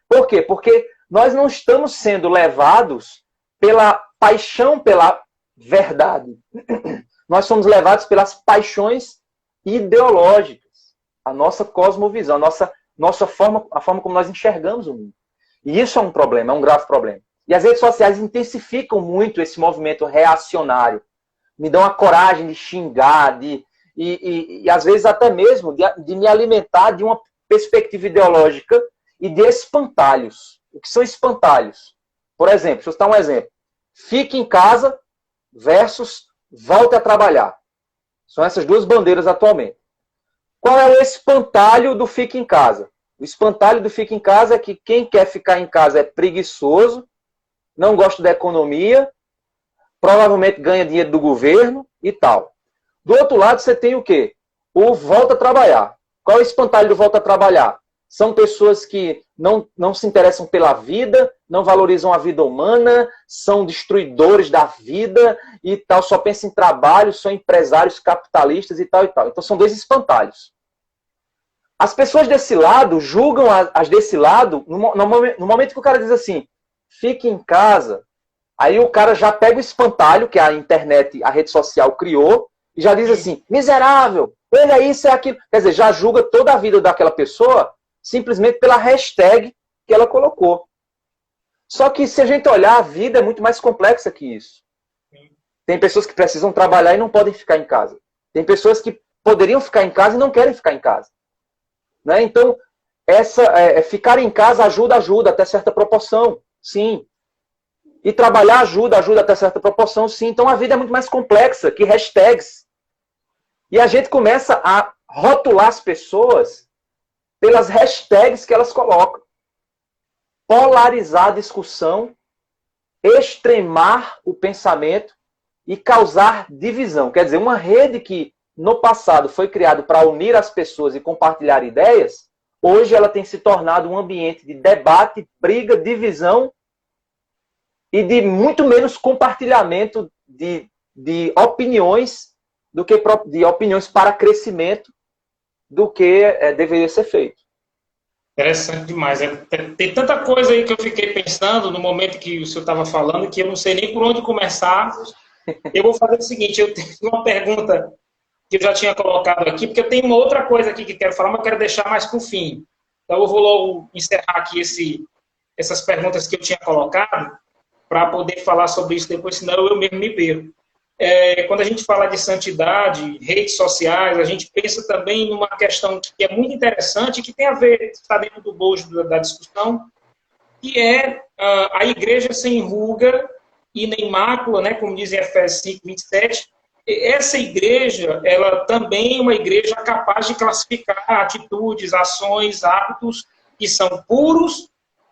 Por quê? Porque nós não estamos sendo levados pela paixão pela verdade. Nós somos levados pelas paixões ideológicas, a nossa cosmovisão, a forma como nós enxergamos o mundo. E isso é um problema, é um grave problema. E as redes sociais intensificam muito esse movimento reacionário. Me dão a coragem de xingar, e às vezes até mesmo de me alimentar de uma perspectiva ideológica e de espantalhos. O que são espantalhos? Por exemplo, deixa eu citar um exemplo. Fique em casa versus volte a trabalhar. São essas duas bandeiras atualmente. Qual é o espantalho do fique em casa? O espantalho do fique em casa é que quem quer ficar em casa é preguiçoso, não gosta da economia, provavelmente ganha dinheiro do governo e tal. Do outro lado, você tem o quê? O volta a trabalhar. Qual é o espantalho do volta a trabalhar? São pessoas que não se interessam pela vida, não valorizam a vida humana, são destruidores da vida e tal, só pensam em trabalho, são empresários capitalistas e tal e tal. Então são dois espantalhos. As pessoas desse lado julgam as desse lado no momento que o cara diz assim, fique em casa, aí o cara já pega o espantalho que a internet, a rede social criou e já diz assim, miserável, ele é isso, é aquilo. Quer dizer, já julga toda a vida daquela pessoa simplesmente pela hashtag que ela colocou. Só que se a gente olhar, a vida é muito mais complexa que isso. Tem pessoas que precisam trabalhar e não podem ficar em casa. Tem pessoas que poderiam ficar em casa e não querem ficar em casa. Né? Então, ficar em casa ajuda até certa proporção, sim. E trabalhar ajuda até certa proporção, sim. Então a vida é muito mais complexa que hashtags. E a gente começa a rotular as pessoas pelas hashtags que elas colocam. Polarizar a discussão, extremar o pensamento e causar divisão. Quer dizer, uma rede que no passado foi criada para unir as pessoas e compartilhar ideias, hoje ela tem se tornado um ambiente de debate, briga, divisão e de muito menos compartilhamento de opiniões do que de opiniões para crescimento do que deveria ser feito. Interessante demais. Tem tanta coisa aí que eu fiquei pensando no momento que o senhor estava falando que eu não sei nem por onde começar. Eu vou fazer o seguinte, eu tenho uma pergunta que eu já tinha colocado aqui, porque eu tenho uma outra coisa aqui que quero falar, mas eu quero deixar mais para o fim. Então eu vou logo encerrar aqui essas perguntas que eu tinha colocado para poder falar sobre isso depois, senão eu mesmo me perco. Quando a gente fala de santidade, redes sociais, a gente pensa também numa questão que é muito interessante, que tem a ver, está dentro do bojo da discussão, que é a igreja sem ruga e nem mácula, né, como diz em Efésios 5, 27. Essa igreja, ela também é uma igreja capaz de classificar atitudes, ações, hábitos que são puros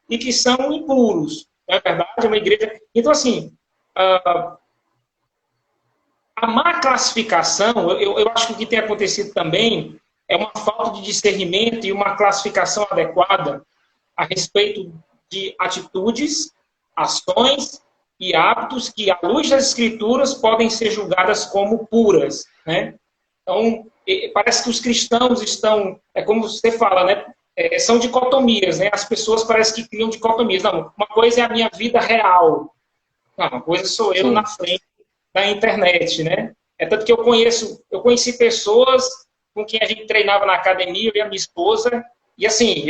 e que são impuros. Não é verdade? É uma igreja... Então, assim... A má classificação, eu acho que o que tem acontecido também é uma falta de discernimento e uma classificação adequada a respeito de atitudes, ações e hábitos que, à luz das Escrituras, podem ser julgadas como puras. Né? Então, parece que os cristãos estão, como você fala, né? São dicotomias. Né? As pessoas parecem que criam dicotomias. Não, uma coisa é a minha vida real. Não, uma coisa sou eu na frente da internet, né? É tanto que eu conheci pessoas com quem a gente treinava na academia, eu e a minha esposa, e assim,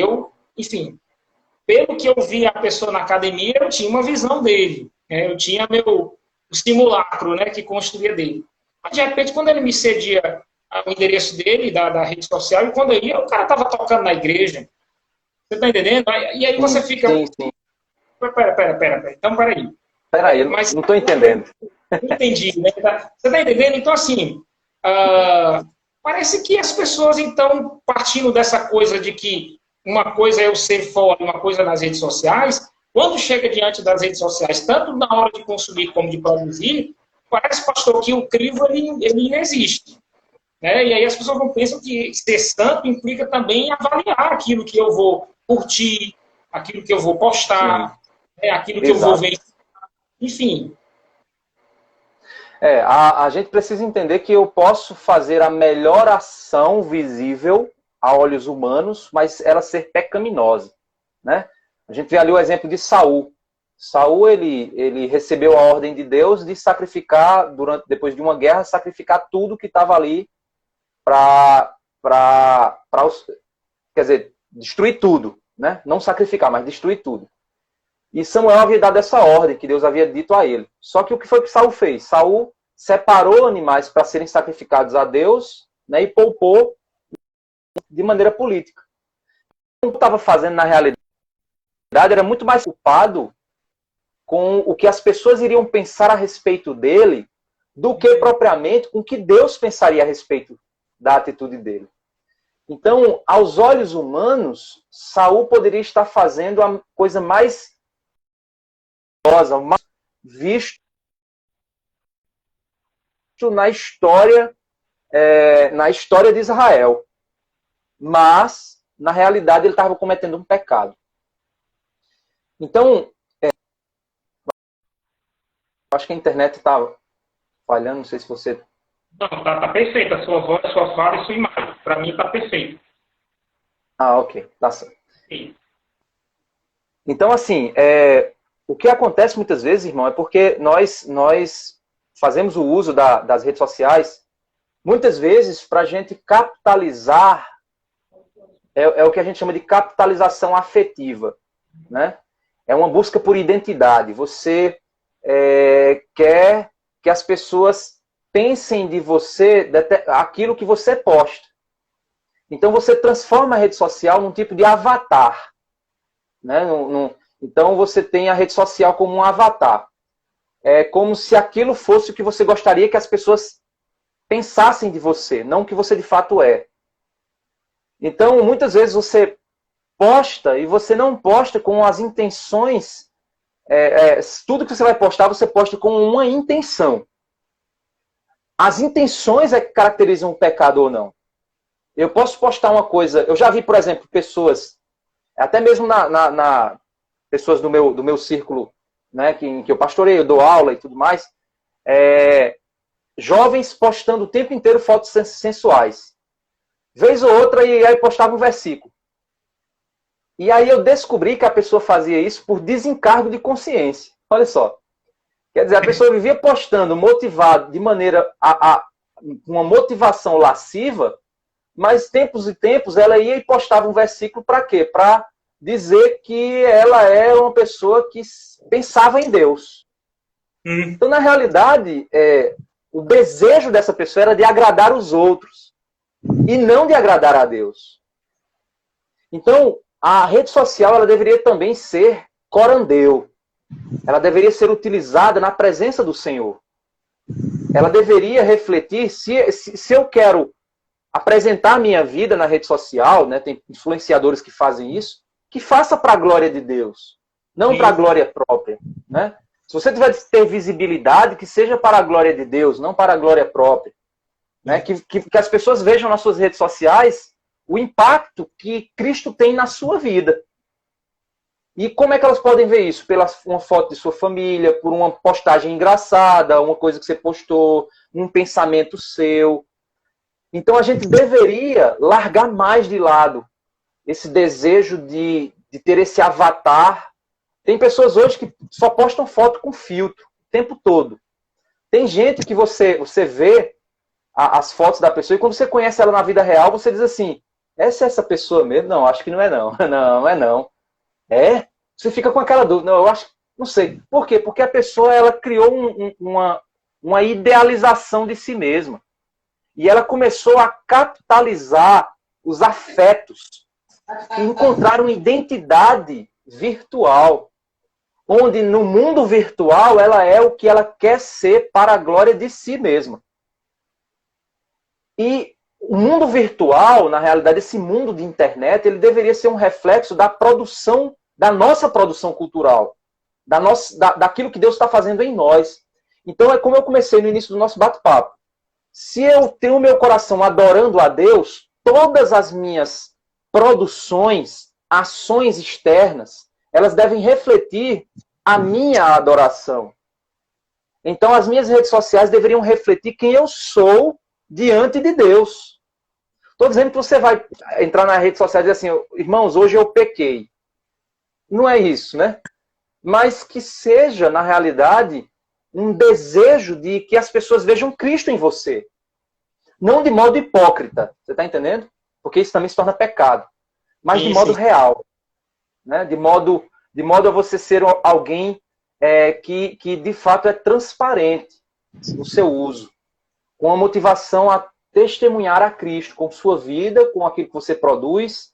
enfim, pelo que eu via a pessoa na academia, eu tinha uma visão dele, né? Eu tinha o simulacro, né, que construía dele. Mas, de repente, quando ele me cedia o endereço dele, da rede social, e quando eu ia, o cara estava tocando na igreja. Você está entendendo? E aí você fica... Sim. Pera. Então, peraí. Peraí, não estou entendendo. Entendi, né? Você está entendendo? Então, assim, parece que as pessoas, então, partindo dessa coisa de que uma coisa é eu ser fora, uma coisa nas redes sociais, quando chega diante das redes sociais, tanto na hora de consumir como de produzir, parece, pastor, que o crivo ele não existe. Né? E aí as pessoas não pensam que ser santo implica também avaliar aquilo que eu vou curtir, aquilo que eu vou postar, né? Aquilo que eu vou ver. Enfim. A gente precisa entender que eu posso fazer a melhor ação visível a olhos humanos, mas ela ser pecaminosa, né? A gente vê ali o exemplo de Saul. Saul, ele recebeu a ordem de Deus de sacrificar, depois de uma guerra, sacrificar tudo que estava ali quer dizer, destruir tudo, né? Não sacrificar, mas destruir tudo. E Samuel havia dado essa ordem que Deus havia dito a ele. Só que o que foi que Saul fez? Saul separou animais para serem sacrificados a Deus, né, e poupou de maneira política. O que estava fazendo na realidade era muito mais culpado com o que as pessoas iriam pensar a respeito dele do que propriamente com o que Deus pensaria a respeito da atitude dele. Então, aos olhos humanos, Saul poderia estar fazendo a coisa mais visto na história de Israel. Mas, na realidade, ele estava cometendo um pecado. Então, acho que a internet está falhando, não sei se você... Não, tá perfeito. A sua voz, a sua fala e sua imagem. Para mim está perfeito. Ah, ok. Tá certo. Sim. Então, assim, o que acontece muitas vezes, irmão, é porque nós fazemos o uso das redes sociais, muitas vezes, para a gente capitalizar é o que a gente chama de capitalização afetiva, né? É uma busca por identidade. Você quer que as pessoas pensem de você aquilo que você posta. Então você transforma a rede social num tipo de avatar, né? Então você tem a rede social como um avatar. É como se aquilo fosse o que você gostaria que as pessoas pensassem de você, não o que você de fato é. Então, muitas vezes você posta e você não posta com as intenções. Tudo que você vai postar, você posta com uma intenção. As intenções é que caracterizam o pecado ou não. Eu posso postar uma coisa. Eu já vi, por exemplo, pessoas, até mesmo pessoas do meu círculo, né, que eu pastoreio, eu dou aula e tudo mais, jovens postando o tempo inteiro fotos sensuais. Vez ou outra, e aí postava um versículo. E aí eu descobri que a pessoa fazia isso por desencargo de consciência. Olha só. Quer dizer, a pessoa vivia postando motivado de maneira uma motivação lasciva, mas tempos e tempos ela ia e postava um versículo para quê? Para dizer que ela é uma pessoa que pensava em Deus. Então, na realidade, o desejo dessa pessoa era de agradar os outros e não de agradar a Deus. Então, a rede social ela deveria também ser corandeu. Ela deveria ser utilizada na presença do Senhor. Ela deveria refletir, se eu quero apresentar a minha vida na rede social, né, tem influenciadores que fazem isso, que faça para a glória de Deus, não para a glória própria. Né? Se você tiver de ter visibilidade, que seja para a glória de Deus, não para a glória própria. Né? Que as pessoas vejam nas suas redes sociais o impacto que Cristo tem na sua vida. E como é que elas podem ver isso? Pela uma foto de sua família, por uma postagem engraçada, uma coisa que você postou, um pensamento seu. Então a gente deveria largar mais de lado esse desejo de ter esse avatar. Tem pessoas hoje que só postam foto com filtro o tempo todo. Tem gente que você vê as fotos da pessoa e quando você conhece ela na vida real, você diz assim, essa é essa pessoa mesmo? Não, acho que não é não. Não, é não. É? Você fica com aquela dúvida. Não, eu acho, não sei. Por quê? Porque a pessoa ela criou uma idealização de si mesma. E ela começou a capitalizar os afetos e encontrar uma identidade virtual. Onde no mundo virtual ela é o que ela quer ser para a glória de si mesma. E o mundo virtual, na realidade, esse mundo de internet, ele deveria ser um reflexo da produção, da nossa produção cultural, daquilo que Deus está fazendo em nós. Então é como eu comecei no início do nosso bate-papo. Se eu tenho o meu coração adorando a Deus, todas as minhas produções, ações externas, elas devem refletir a minha adoração. Então as minhas redes sociais deveriam refletir quem eu sou diante de Deus. Estou dizendo que você vai entrar na rede social e dizer assim, irmãos, hoje eu pequei. Não é isso, né? Mas que seja, na realidade, um desejo de que as pessoas vejam Cristo em você. Não de modo hipócrita, você está entendendo? Porque isso também se torna pecado. Mas de modo real. Né? De modo a você ser alguém que de fato é transparente no seu uso. Com a motivação a testemunhar a Cristo com sua vida, com aquilo que você produz.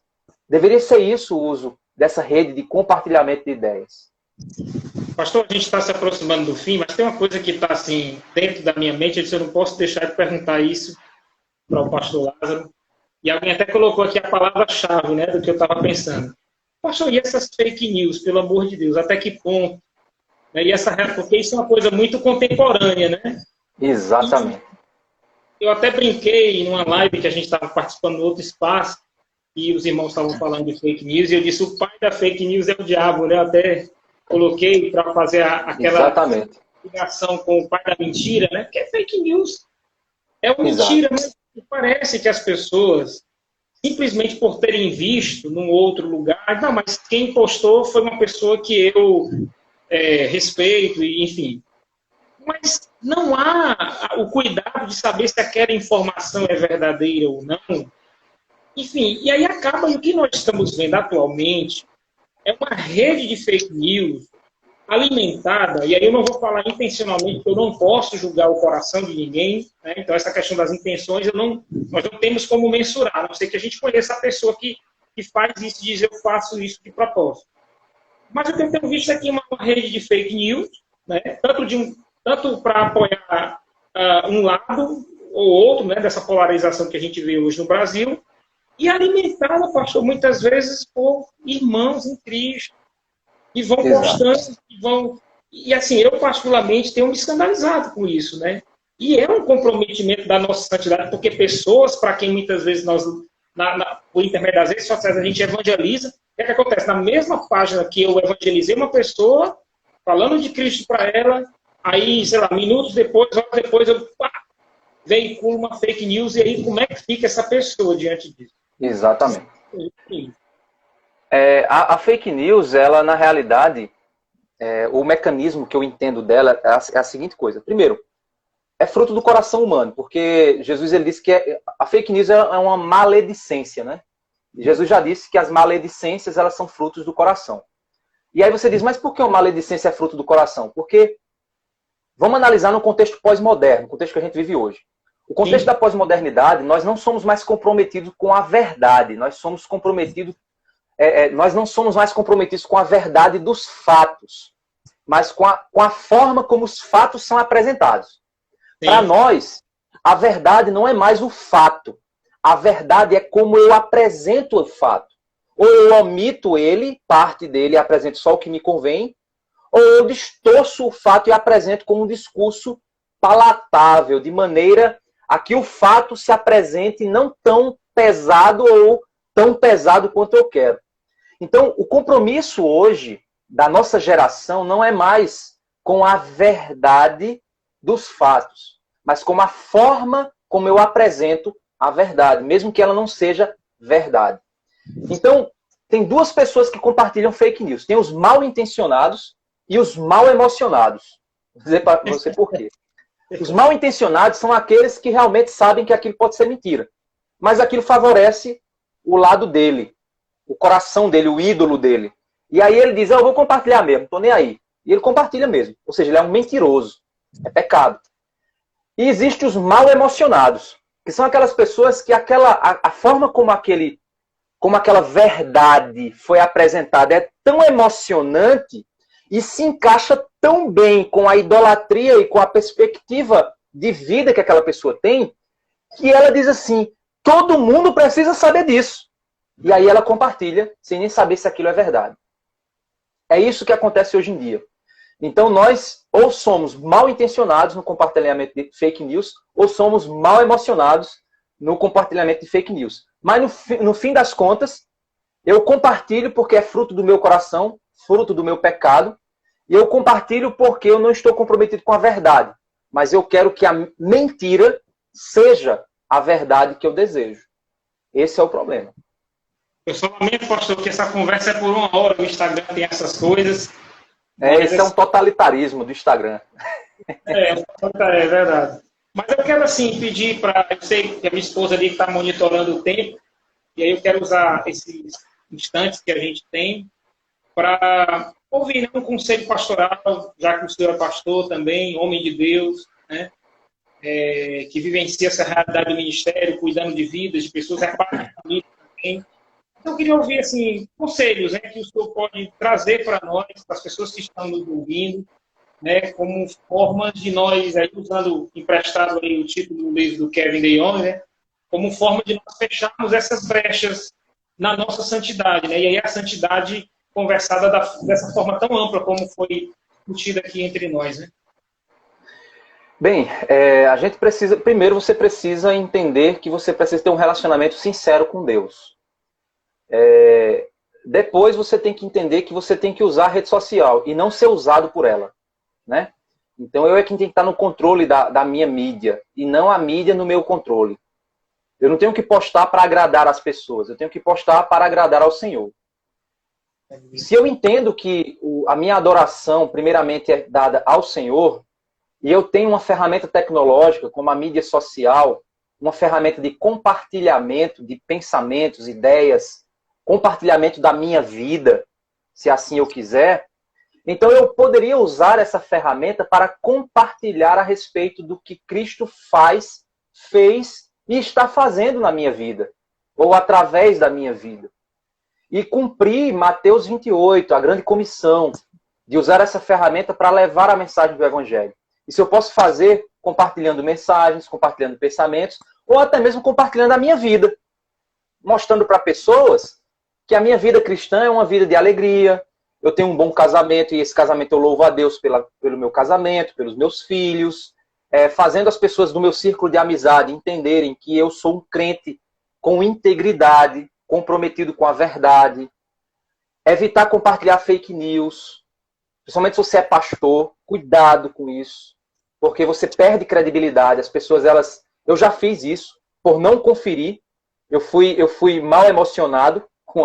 Deveria ser isso o uso dessa rede de compartilhamento de ideias. Pastor, a gente está se aproximando do fim, mas tem uma coisa que está assim, dentro da minha mente, eu não posso deixar de perguntar isso para o pastor Lázaro. E alguém até colocou aqui a palavra-chave, né, do que eu estava pensando. Pastor, e essas fake news, pelo amor de Deus, até que ponto? E porque isso é uma coisa muito contemporânea, né? Exatamente. E eu até brinquei numa live que a gente estava participando no outro espaço, e os irmãos estavam falando de fake news, e eu disse, o pai da fake news é o diabo, né? Eu até coloquei para fazer aquela ligação com o pai da mentira, né? Que é fake news. É uma mentira, mas parece que as pessoas, simplesmente por terem visto num outro lugar, não, mas quem postou foi uma pessoa que eu respeito, e enfim. Mas não há o cuidado de saber se aquela informação é verdadeira ou não. enfim, e aí acaba, e o que nós estamos vendo atualmente é uma rede de fake news alimentada, e aí eu não vou falar intencionalmente, porque eu não posso julgar o coração de ninguém, né? Então essa questão das intenções, nós não temos como mensurar, a não ser que a gente conheça a pessoa que faz isso, diz eu faço isso de propósito. Mas eu tenho visto aqui uma rede de fake news, né? Tanto para apoiar um lado ou outro, né, dessa polarização que a gente vê hoje no Brasil, e alimentada, pastor, muitas vezes por irmãos em Cristo, que vão postando, e assim, eu particularmente tenho me escandalizado com isso, né? E é um comprometimento da nossa santidade, porque pessoas para quem muitas vezes nós, por intermédio das redes sociais, a gente evangeliza, o que acontece? Na mesma página que eu evangelizei uma pessoa, falando de Cristo para ela, aí, sei lá, minutos depois, horas depois, eu veiculo uma fake news, e aí como é que fica essa pessoa diante disso? Exatamente. A fake news, ela na realidade, o mecanismo que eu entendo dela é a seguinte coisa. Primeiro, é fruto do coração humano, porque Jesus ele disse que a fake news é uma maledicência, né? Jesus já disse que as maledicências elas são frutos do coração. E aí você diz, mas por que uma maledicência é fruto do coração? Porque vamos analisar no contexto pós-moderno, no contexto que a gente vive hoje. O contexto da pós-modernidade, nós não somos mais comprometidos com a verdade, nós somos comprometidos nós não somos mais comprometidos com a verdade dos fatos, mas com a forma como os fatos são apresentados. Para nós, a verdade não é mais o fato. A verdade é como eu apresento o fato. Ou eu omito ele, parte dele, e apresento só o que me convém, ou eu distorço o fato e apresento como um discurso palatável, de maneira a que o fato se apresente não tão pesado ou tão pesado quanto eu quero. Então, o compromisso hoje da nossa geração não é mais com a verdade dos fatos, mas com a forma como eu apresento a verdade, mesmo que ela não seja verdade. Então, tem duas pessoas que compartilham fake news. Tem os mal intencionados e os mal emocionados. Vou dizer para você por quê. Os mal intencionados são aqueles que realmente sabem que aquilo pode ser mentira, mas aquilo favorece o lado dele, o coração dele, o ídolo dele. E aí ele diz, eu vou compartilhar mesmo, não estou nem aí. E ele compartilha mesmo. Ou seja, ele é um mentiroso. É pecado. E existem os mal emocionados, que são aquelas pessoas que a forma como aquela verdade foi apresentada é tão emocionante e se encaixa tão bem com a idolatria e com a perspectiva de vida que aquela pessoa tem, que ela diz assim, todo mundo precisa saber disso. E aí ela compartilha, sem nem saber se aquilo é verdade. É isso que acontece hoje em dia. Então nós ou somos mal intencionados no compartilhamento de fake news, ou somos mal emocionados no compartilhamento de fake news. Mas no fim das contas, eu compartilho porque é fruto do meu coração, fruto do meu pecado, e eu compartilho porque eu não estou comprometido com a verdade. Mas eu quero que a mentira seja a verdade que eu desejo. Esse é o problema. Eu só lamento, pastor, que essa conversa é por 1 hora, o Instagram tem essas coisas. Esse é um totalitarismo do Instagram. É verdade. Mas eu quero, assim, pedir para... Eu sei que a minha esposa ali está monitorando o tempo, e aí eu quero usar esses instantes que a gente tem para ouvir, né, um conselho pastoral, já que o senhor é pastor também, homem de Deus, né, que vivencia essa realidade do ministério, cuidando de vidas, de pessoas, é parte da família também. Então, eu queria ouvir, assim, conselhos, né, que o senhor pode trazer para nós, para as pessoas que estão nos ouvindo, né, como formas de nós, aí, usando emprestado aí o título do livro do Kevin DeYoung, né, como forma de nós fecharmos essas brechas na nossa santidade, né, e aí a santidade conversada dessa forma tão ampla como foi discutida aqui entre nós, né. Bem, a gente precisa, primeiro você precisa entender que você precisa ter um relacionamento sincero com Deus. Depois você tem que entender que você tem que usar a rede social e não ser usado por ela, né? Então eu é quem tem que estar no controle da minha mídia e não a mídia no meu controle. Eu não tenho que postar para agradar as pessoas, eu tenho que postar para agradar ao Senhor. Se eu entendo que a minha adoração primeiramente é dada ao Senhor e eu tenho uma ferramenta tecnológica como a mídia social uma ferramenta de compartilhamento de pensamentos, ideias, compartilhamento da minha vida, se assim eu quiser, então eu poderia usar essa ferramenta para compartilhar a respeito do que Cristo faz, fez e está fazendo na minha vida, ou através da minha vida. E cumprir Mateus 28, a grande comissão, de usar essa ferramenta para levar a mensagem do Evangelho. Isso eu posso fazer compartilhando mensagens, compartilhando pensamentos, ou até mesmo compartilhando a minha vida, mostrando para pessoas que a minha vida cristã é uma vida de alegria, eu tenho um bom casamento, e esse casamento eu louvo a Deus pelo meu casamento, pelos meus filhos, fazendo as pessoas do meu círculo de amizade entenderem que eu sou um crente com integridade, comprometido com a verdade, evitar compartilhar fake news, principalmente se você é pastor, cuidado com isso, porque você perde credibilidade, as pessoas, eu já fiz isso, por não conferir, eu fui mal emocionado com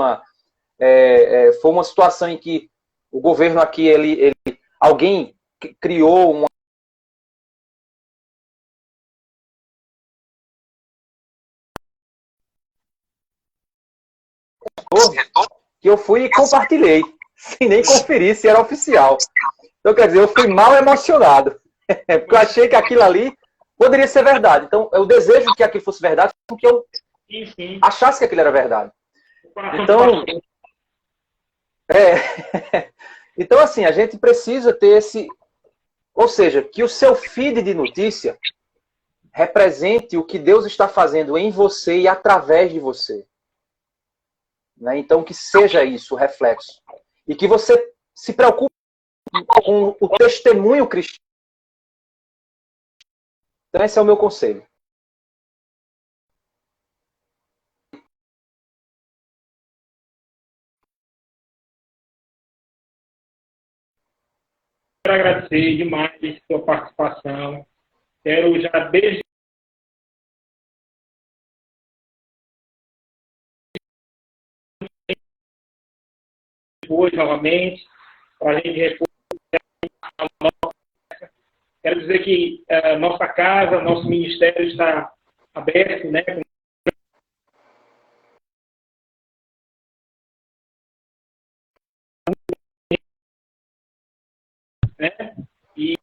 foi uma situação em que o governo aqui, alguém criou uma que eu fui e compartilhei, sem nem conferir se era oficial. Então, quer dizer, eu fui mal emocionado, porque eu achei que aquilo ali poderia ser verdade. Então, eu desejo que aquilo fosse verdade, porque eu achasse que aquilo era verdade. Então, então, assim, a gente precisa ter esse... Ou seja, que o seu feed de notícia represente o que Deus está fazendo em você e através de você. Né? Então, que seja isso o reflexo. E que você se preocupe com o testemunho cristão. Então, esse é o meu conselho. Quero agradecer demais a sua participação. Quero já desde hoje novamente, para a gente repor. Quero dizer que nossa casa, nosso ministério está aberto, né? E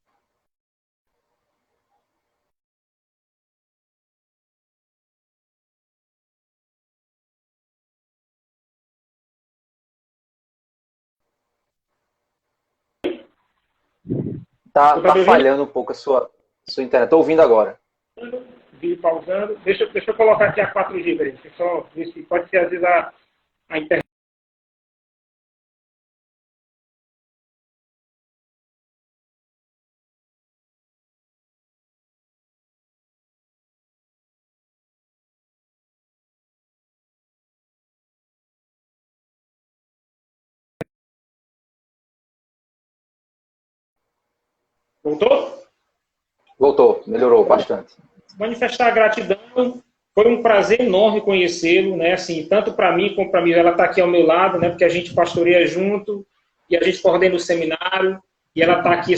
Tá falhando um pouco a sua internet. Estou ouvindo agora. Vi pausando. Deixa eu colocar aqui a 4G, velho. Só ver se pode ser, às vezes, a internet. Voltou? Voltou, melhorou bastante. Manifestar gratidão. Foi um prazer enorme conhecê-lo, né? Assim, tanto para mim como para mim. Ela está aqui ao meu lado, né? Porque a gente pastoreia junto e a gente coordena o seminário. E ela está aqui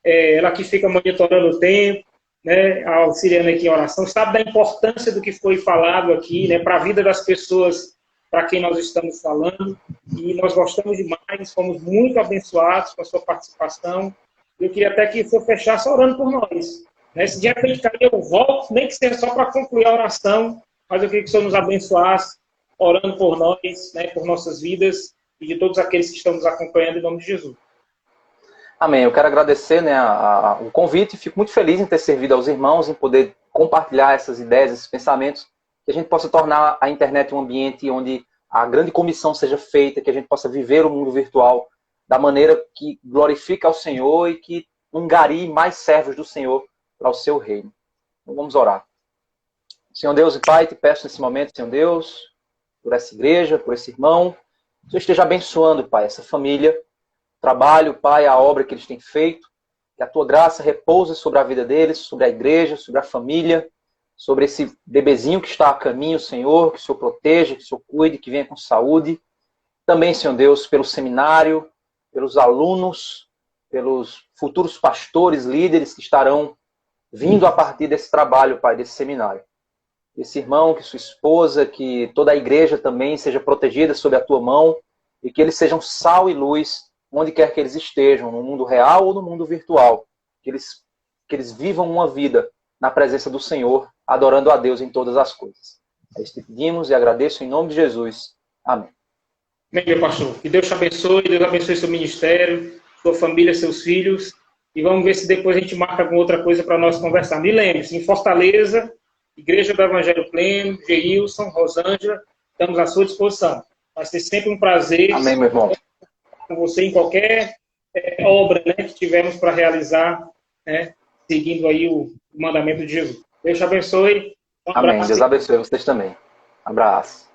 ela que fica monitorando o tempo, né? Auxiliando aqui em oração. Sabe da importância do que foi falado aqui, né? Para a vida das pessoas para quem nós estamos falando. E nós gostamos demais, fomos muito abençoados com a sua participação. Eu queria até que o senhor fechasse orando por nós. Se de repente cair, eu volto, nem que seja só para concluir a oração, mas eu queria que o senhor nos abençoasse, orando por nós, né, por nossas vidas e de todos aqueles que estão nos acompanhando, em nome de Jesus. Amém. Eu quero agradecer, né, o convite. Fico muito feliz em ter servido aos irmãos, em poder compartilhar essas ideias, esses pensamentos, que a gente possa tornar a internet um ambiente onde a grande comissão seja feita, que a gente possa viver o mundo virtual da maneira que glorifica ao Senhor e que angarie mais servos do Senhor para o seu reino. Então vamos orar. Senhor Deus e Pai, te peço nesse momento, Senhor Deus, por essa igreja, por esse irmão, que o Senhor esteja abençoando, Pai, essa família, o trabalho, Pai, a obra que eles têm feito, que a Tua graça repouse sobre a vida deles, sobre a igreja, sobre a família, sobre esse bebezinho que está a caminho, Senhor, que o Senhor proteja, que o Senhor cuide, que venha com saúde. Também, Senhor Deus, pelo seminário, pelos alunos, pelos futuros pastores, líderes que estarão vindo a partir desse trabalho, Pai, desse seminário. esse irmão, que sua esposa, que toda a igreja também seja protegida sob a tua mão e que eles sejam sal e luz onde quer que eles estejam, no mundo real ou no mundo virtual. Que eles vivam uma vida na presença do Senhor, adorando a Deus em todas as coisas. É isso que pedimos e agradeço em nome de Jesus. Amém. Amém, meu pastor. Que Deus te abençoe, Deus abençoe seu ministério, sua família, seus filhos. E vamos ver se depois a gente marca alguma outra coisa para nós conversar. Me lembre-se, em Fortaleza, Igreja do Evangelho Pleno, Geilson, Rosângela, estamos à sua disposição. Vai ser sempre um prazer. Amém, meu irmão. Com você em qualquer obra, né, que tivermos para realizar, né, seguindo aí o mandamento de Jesus. Deus te abençoe. Um Amém. abraço. Deus abençoe vocês também. Abraço.